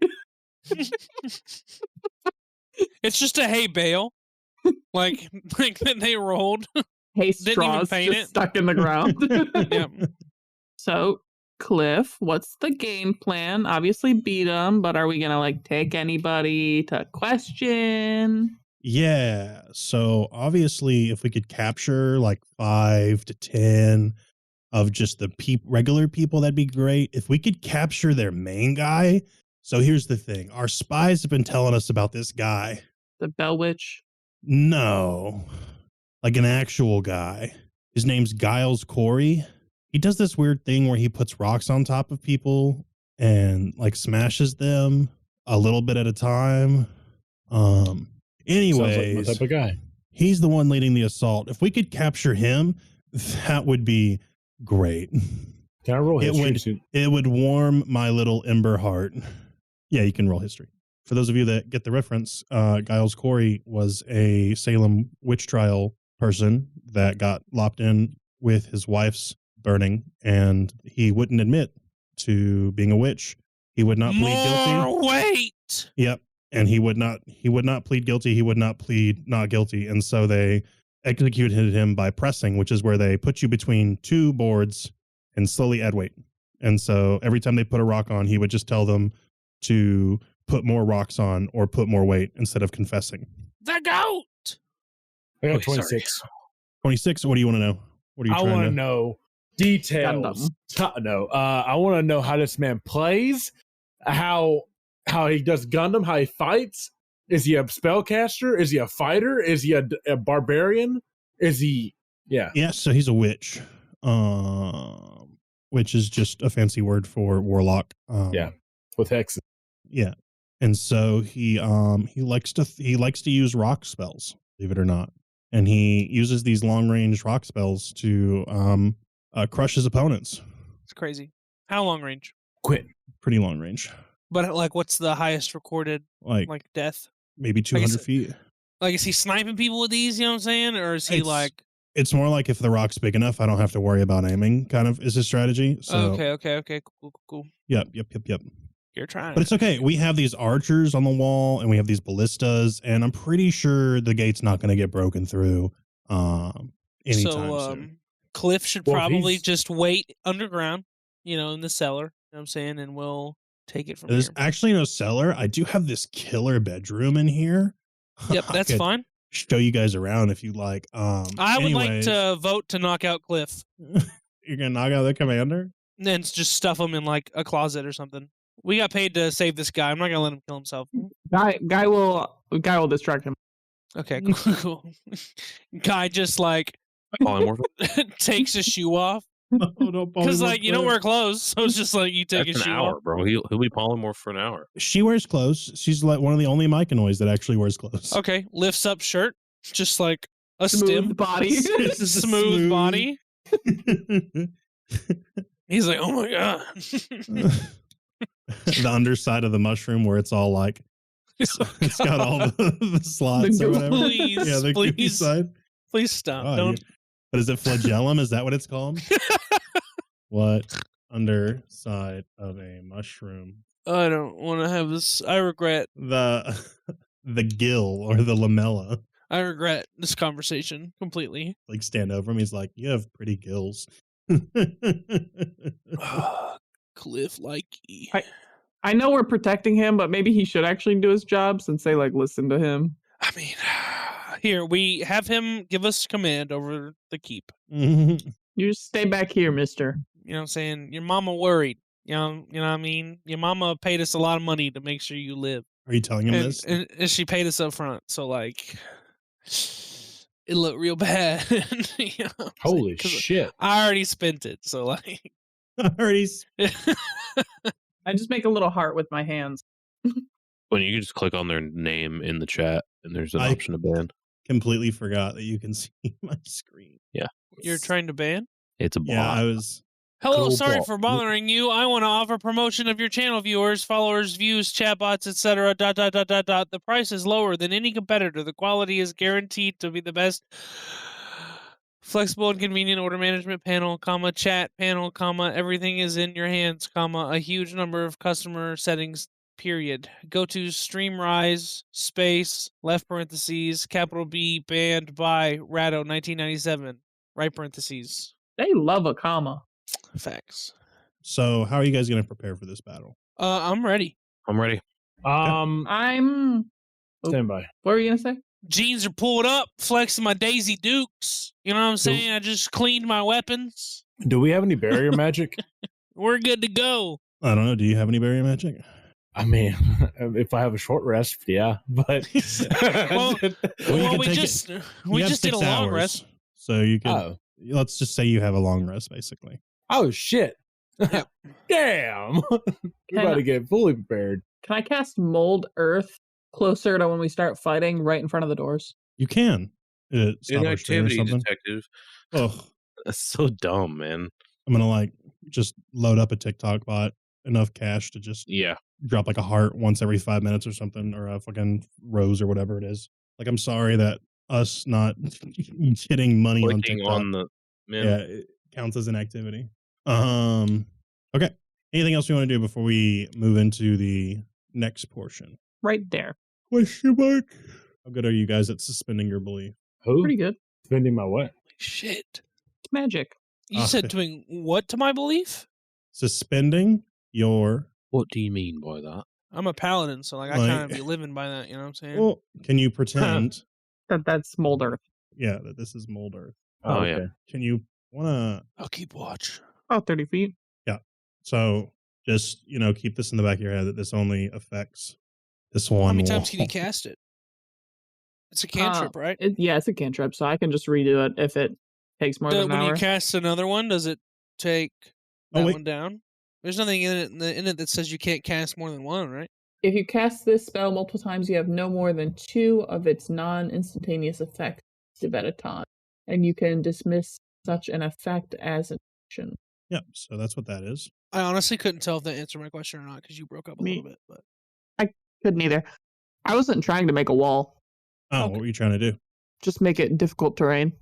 It's just a hay bale. Like that they rolled. Hay Didn't even straws paint just it. stuck in the ground. Yeah. So, Cliff, what's the game plan? Obviously beat him, but are we gonna like take anybody to question? Yeah. So obviously, if we could capture like 5 to 10 of just the regular people, that'd be great. If we could capture their main guy. So here's the thing. Our spies have been telling us about this guy. The Bell Witch. No, like an actual guy. His name's Giles Corey. He does this weird thing where he puts rocks on top of people and like smashes them a little bit at a time. Sounds like my Anyways, type of guy. he's the one leading the assault. If we could capture him, That would be great. Can I roll history? It would warm my little ember heart. Yeah, you can roll history. For those of you that get the reference, Giles Corey was a Salem witch trial person that got locked in with his wife's burning, and he wouldn't admit to being a witch. He would not plead guilty. Wait. Yep. And he would not plead guilty. He would not plead not guilty. And so they executed him by pressing, which is where they put you between two boards and slowly add weight. And so every time they put a rock on, he would just tell them to put more rocks on or put more weight instead of confessing. The goat. I got 26. 26. What do you want to know? What are you I trying want to to know details. I want to know how this man plays, how he does Gundam, how he fights. Is he a spellcaster? Is he a fighter? Is he a barbarian? Is he? Yeah. Yeah. So he's a witch, which is just a fancy word for warlock. Yeah. With hexes. Yeah. And so he likes to use rock spells, believe it or not. And he uses these long range rock spells to crush his opponents. It's crazy. How long range? Quit. Pretty long range. But like, what's the highest recorded like death? Maybe 200 feet. Like, is he sniping people with these? You know what I'm saying? Or is he It's more like if the rock's big enough, I don't have to worry about aiming. Kind of is his strategy. So okay. Cool. Yep. You're trying. But it's okay. We have these archers on the wall, and we have these ballistas, and I'm pretty sure the gate's not going to get broken through anytime soon. Cliff should probably just wait underground, in the cellar. You know what I'm saying? And we'll take it from There's here. actually no cellar. I do have this killer bedroom in here. Yep, that's fine. Show you guys around if you like. I would like to vote to knock out Cliff. You're going to knock out the commander? And then just stuff him in like a closet or something. We got paid to save this guy. I'm not gonna let him kill himself. Guy will distract him. Okay, cool. Guy just like takes his shoe off. Because wear clothes, so it's just like you take That's his shoe an hour, off. bro. He'll be polymorph for an hour. She wears clothes. She's like one of the only Myconoids that actually wears clothes. Okay, lifts up shirt, just like a Smooth body. smooth body. He's like, oh my god. The underside of the mushroom where it's all like it's got all the slots or whatever. Please, yeah, the please, side. Please stop. Oh, Don't. But is it flagellum? Is that what it's called? What underside of a mushroom? I don't want to have this. I regret The gill or the lamella. I regret this conversation completely. Like stand over him. He's like, you have pretty gills. Cliff likey. I know we're protecting him, but maybe he should actually do his job since they listen to him. I mean, here we have him give us command over the keep. You just stay back here, mister. You know what I'm saying? Your mama worried. You know what I mean? Your mama paid us a lot of money to make sure you live. Are you telling him this? And she paid us up front. So it looked real bad. Holy shit. I already spent it. So I just make a little heart with my hands. When you can just click on their name in the chat, and there's an option to ban. Completely forgot that you can see my screen. Yeah. You're trying to ban? It's a bot. Yeah, I was. Hello, sorry for bothering you. I want to offer promotion of your channel viewers, followers, views, chatbots, etc. ... The price is lower than any competitor. The quality is guaranteed to be the best. Flexible and convenient order management panel, chat panel, everything is in your hands, a huge number of customer settings, period. Go to Streamrise, space, left parentheses, capital B, banned by Rado 1997, right parentheses. They love a comma. Facts. So how are you guys going to prepare for this battle? I'm ready. I'm ready. I'm... Stand by. What were you going to say? Jeans are pulled up, flexing my Daisy Dukes. You know what I'm saying? I just cleaned my weapons. Do we have any barrier magic? We're good to go. I don't know. Do you have any barrier magic? I mean, if I have a short rest, yeah. But we just did a long rest. So you can. Let's just say you have a long rest, basically. Oh shit! Damn! We're about to get fully prepared. Can I cast Mold Earth closer to when we start fighting, right in front of the doors? You can. Inactivity detective. Oh, That's so dumb, man. I'm gonna like just load up a TikTok bot, enough cash to just drop like a heart once every 5 minutes or something, or a fucking rose or whatever it is. Like, I'm sorry that us not getting money on Clicking TikTok, on the it counts as an activity. Okay. Anything else you want to do before we move into the next portion? Right there. Question mark. How good are you guys at suspending your belief? Who? Pretty good. Spending my what? Shit. It's magic. You said doing what to my belief? Suspending your... What do you mean by that? I'm a paladin, so like I kind of be living by that, you know what I'm saying? Well, can you pretend that's Mold Earth? Yeah, that this is Mold Earth. Oh, yeah. Can you wanna... I'll keep watch. About 30 feet. Yeah. So just, keep this in the back of your head that this only affects this one. How many times can you cast it? It's a cantrip, right? It's a cantrip, so I can just redo it if it takes more than an hour. When you cast another one, does it take that one down? There's nothing in it that says you can't cast more than one, right? If you cast this spell multiple times, you have no more than 2 of its non-instantaneous effects at a time, and you can dismiss such an effect as an action. Yep, so that's what that is. I honestly couldn't tell if that answered my question or not because you broke up a little bit. But I couldn't either. I wasn't trying to make a wall. Oh, What were you trying to do? Just make it difficult terrain.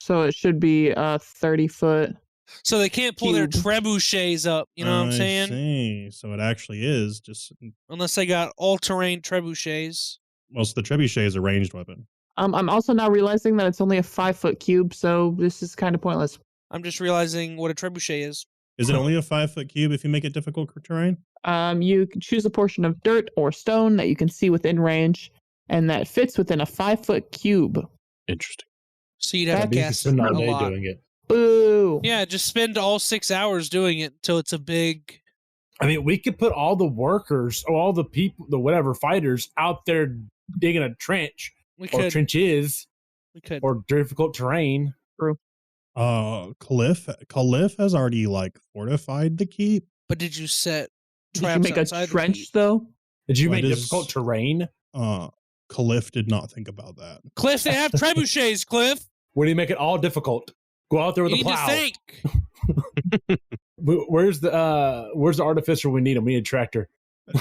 So it should be 30 foot. So they can't pull their trebuchets up, you know what I'm saying? See. So it actually is just... Unless they got all-terrain trebuchets. Well, so the trebuchet is a ranged weapon. I'm also now realizing that it's only a 5-foot cube, so this is kind of pointless. I'm just realizing what a trebuchet is. Is it only a 5-foot cube if you make it difficult terrain? You can choose a portion of dirt or stone that you can see within range, and that fits within a 5-foot cube. Interesting. So you'd have to cast spend a all day lot. doing it. Boo! Yeah, just spend all 6 hours doing it until it's a big... I mean, we could put all the workers, or all the people, the whatever fighters out there digging a trench. We or could. trenches. We could. Or difficult terrain. True. Khalif has already fortified the keep. But did you set Did traps you make outside a trench, the keep? though? Did you make difficult terrain? Khalif did not think about that. Cliff, they have trebuchets, Cliff. What do you make it all difficult? Go out there with You a plow. need to think. Where's the artificer we need him? We need a tractor. Do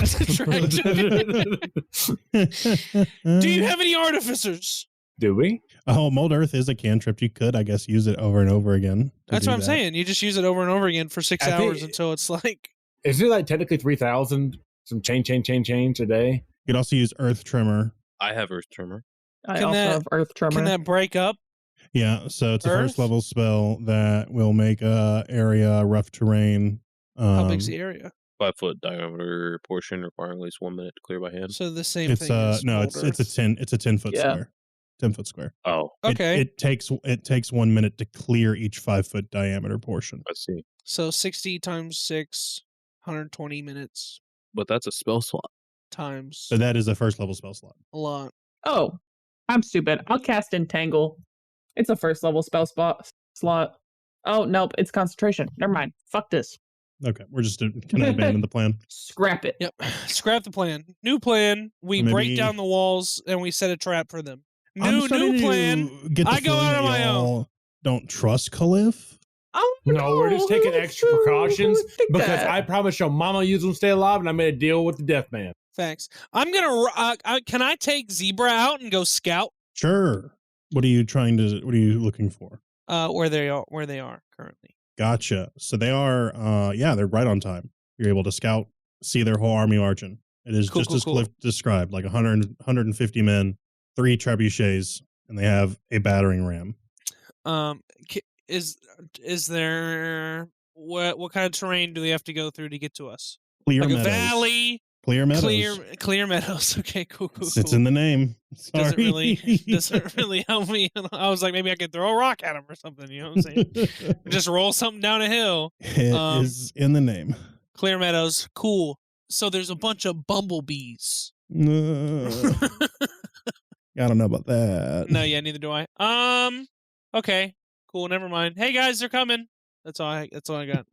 you have any artificers? Do we? Oh, Mold Earth is a cantrip. You could, I guess, use it over and over again. That's what I'm saying. You just use it over and over again for 6 hours until it's like... Is it technically 3,000? Some change a day? You could also use Earth Trimmer. I have Earth Trimmer. I also have Earth Tremor. Can that break up? Yeah, so it's a first level spell that will make area rough terrain. How big's the area? 5-foot diameter portion requiring at least 1 minute to clear by hand. So the same it's thing. It's a 10-foot square. 10-foot square. Oh, okay. It takes 1 minute to clear each 5-foot diameter portion. I see. So 60 times 6, 120 minutes. But that's a spell slot. Times. So that is a first level spell slot. A lot. Oh, I'm stupid. I'll cast Entangle. It's a first level spell slot. Oh, nope. It's concentration. Never mind. Fuck this. Okay. We're just going to abandon the plan. Scrap it. Yep. Scrap the plan. New plan. We break down the walls and we set a trap for them. New plan. I go out on my own. Don't trust Khalif? Oh, no, we're just taking extra precautions because I promise your mama you will stay alive and I made a deal with the deaf man. Thanks. I'm gonna. Can I take Zebra out and go scout? Sure. What are you looking for? Where they are currently. Gotcha. So they are. They're right on time. You're able to scout, see their whole army marching. It is just as Cliff described, like 150 men, 3 trebuchets, and they have a battering ram. Is there what kind of terrain do they have to go through to get to us? Clear like meadows. A valley. Clear meadows. Clear meadows. Okay, cool. It's in the name. Sorry. Doesn't really help me. I was like, maybe I could throw a rock at him or something. You know what I'm saying? Just roll something down a hill. It is in the name. Clear meadows. Cool. So there's a bunch of bumblebees. I don't know about that. No, yeah, neither do I. Okay, cool. Never mind. Hey guys, they're coming. That's all I got.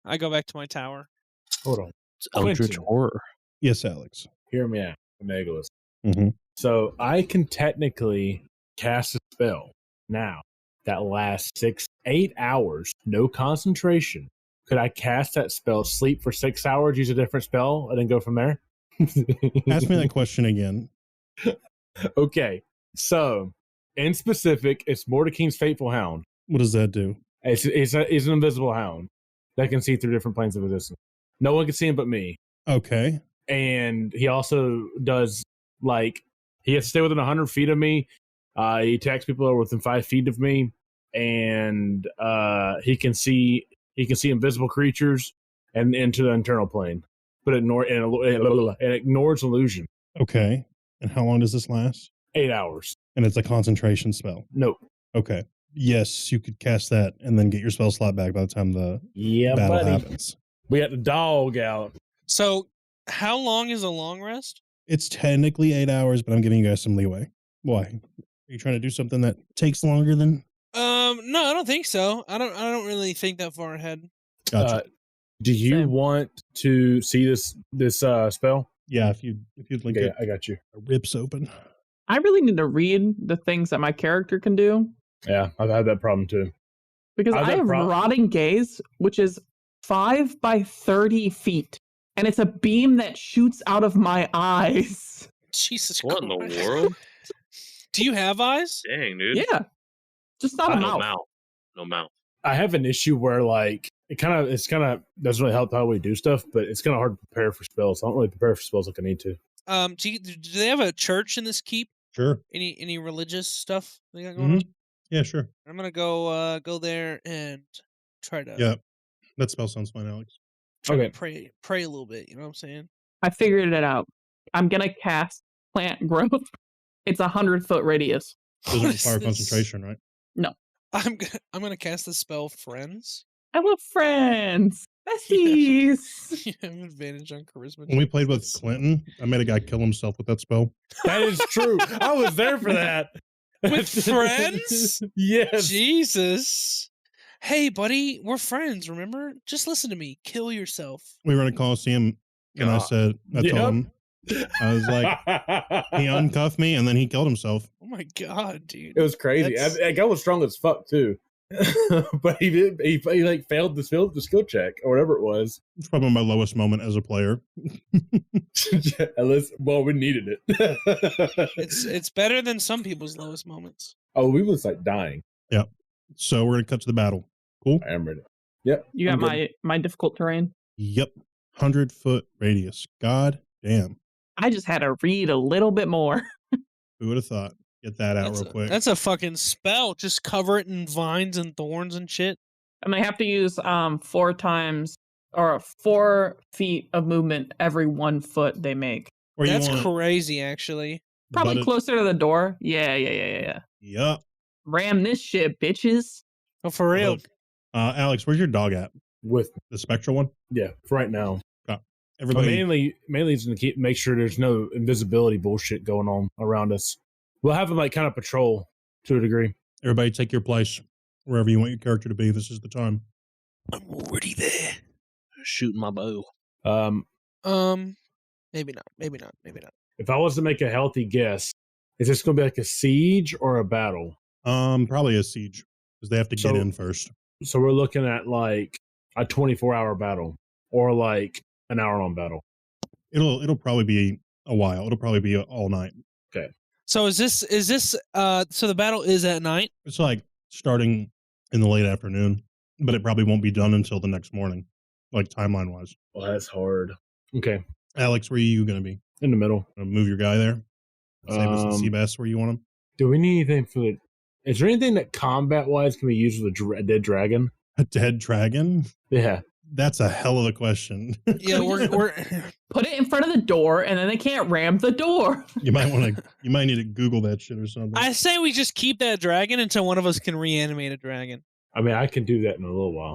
I go back to my tower. Hold on. It's Eldritch Horror. Yes, Alex. Hear me out, Megalus. Mm-hmm. So I can technically cast a spell now that lasts 8 hours, no concentration. Could I cast that spell, sleep for 6 hours, use a different spell, and then go from there? Ask me that question again. Okay, so in specific, it's Mordekaine's Fateful Hound. What does that do? It's an invisible hound that can see through different planes of existence. No one can see him but me. Okay. And he also does, like, he has to stay within 100 feet of me. He attacks people that are within 5 feet of me, and he can see invisible creatures and into the internal plane, but it ignores illusion. Okay. And how long does this last? 8 hours. And it's a concentration spell. Nope. Okay. Yes, you could cast that and then get your spell slot back by the time the battle happens. We got the dog out. So, how long is a long rest? It's technically 8 hours, but I'm giving you guys some leeway. Why? Are you trying to do something that takes longer than? No, I don't think so. I don't really think that far ahead. Gotcha. Do you Same. want to see this spell? Yeah, if you'd link Okay, it, I got you. rips open. I really need to read the things that my character can do Yeah, I've had that problem too. because How's I that have problem? rotting gaze, which is 5 by 30 feet, and it's a beam that shoots out of my eyes. Jesus What in Christ. the world? Do you have eyes? Dang, dude. Yeah, just not a No mouth. mouth. No mouth. I have an issue where, like, it's kind of doesn't really help how we do stuff, but it's kind of hard to prepare for spells. I don't really prepare for spells like I need to. Do they have a church in this keep? Sure. Any religious stuff they got going on? Yeah, sure. I'm gonna go there and try to Yeah. That spell sounds fine, Alex. try to Okay. pray a little bit. You know what I'm saying? I figured it out. I'm gonna cast plant growth. It's 100-foot radius. Doesn't What is require this? concentration, right? I'm gonna cast the spell Friends. I love friends, besties. You have advantage on charisma. When we played with checks. Clinton, I made a guy kill himself with that spell. That is true. I was there for that. With friends? Yes. Jesus. Hey, buddy, we're friends. Remember? Just listen to me. Kill yourself. We were in a Coliseum, and I God. said, I told Yep. him, I was like, he uncuffed me, and then he killed himself. Oh my god, dude. It was crazy. That's- That guy was strong as fuck too, but he like failed the skill check or whatever it was. It's probably my lowest moment as a player. At least, well, we needed it. It's better than some people's lowest moments. Oh, we was like dying. So we're going to cut to the battle. Cool? I am ready. Yep. You got I'm good. my difficult terrain. Yep. 100-foot radius. God damn. I just had to read a little bit more. Who would have thought? Get that out real quick. That's a fucking spell. Just cover it in vines and thorns and shit. And they have to use 4 times or 4 feet of movement every 1 foot they make. Or you That's want crazy, actually. Probably button- closer to the door. Yeah. Yep. Ram this shit, bitches. Oh, for real. Look, Alex, where's your dog at? With The spectral one? for right now. But Everybody. mainly is to make sure there's no invisibility bullshit going on around us. We'll have them like kind of patrol to a degree. Everybody take your place wherever you want your character to be. This is the time. I'm already there. Shooting my bow. Maybe not. If I was to make a healthy guess, is this going to be like a siege or a battle? Probably a siege because they have to get So- in first. So we're looking at like a 24-hour battle or like an hour-long battle. It'll probably be a while. It'll probably be all night. So is this so the battle is at night? It's like starting in the late afternoon, but it probably won't be done until the next morning, like timeline wise. Well, that's hard. Okay, Alex, where are you going to be? in the middle. Gonna move your guy there? Save us the Seabass where you want him? Do we need anything for the? Is there anything that combat-wise can be used with a dead dragon? A dead dragon? Yeah. That's a hell of a question. Yeah, we're Put it in front of the door, and then they can't ram the door. You might need to Google that shit or something. I say we just keep that dragon until one of us can reanimate a dragon. I mean, I can do that in a little while.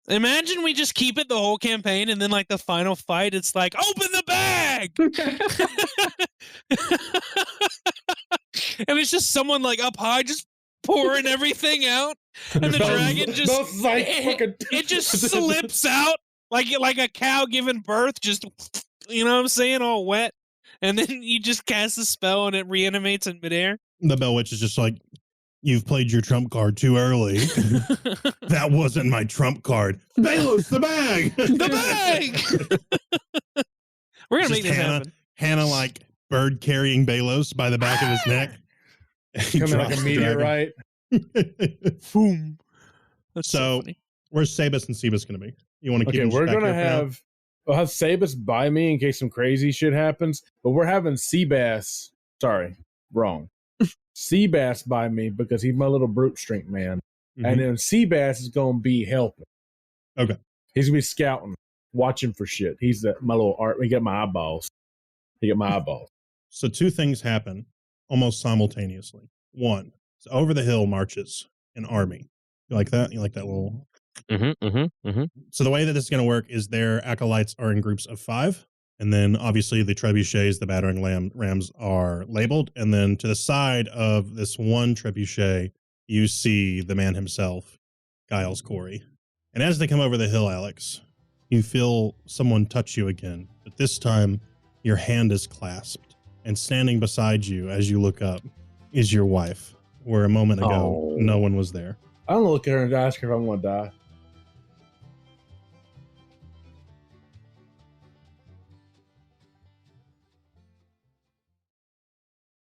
Imagine we just keep it the whole campaign, and then like the final fight, it's like open the bag, and it's just someone like up high just pouring everything out, and the dragon just it just slips out like a cow giving birth, just you know what I'm saying, all wet, and then you just cast the spell and it reanimates in midair. The Bell Witch is just like You've played your trump card too early. That wasn't my trump card. Belos, the bag! The bag! We're going to make this happen. Hannah, like, bird carrying Belos by the back of his neck. Coming like a meteorite. Boom. That's so funny. Where's Sabus and Sebus going to be? You want to keep we're going to we'll have Sabus by me in case some crazy shit happens, but we're having Seabass. Sorry, wrong. Seabass by me because he's my little brute strength man. Mm-hmm. And then Seabass is going to be helping. Okay. He's going to be scouting, watching for shit. He's my little art. He got my eyeballs. So 2 things happen almost simultaneously. 1, so over the hill marches an army. You like that? You like that little... So the way that this is going to work is their acolytes are in groups of 5. And then obviously the trebuchets, the battering rams are labeled. And then to the side of this one trebuchet, you see the man himself, Giles Corey. And as they come over the hill, Alex, you feel someone touch you again. But this time your hand is clasped. And standing beside you as you look up is your wife, where a moment ago no one was there. I'm going to look at her and ask her if I'm going to die.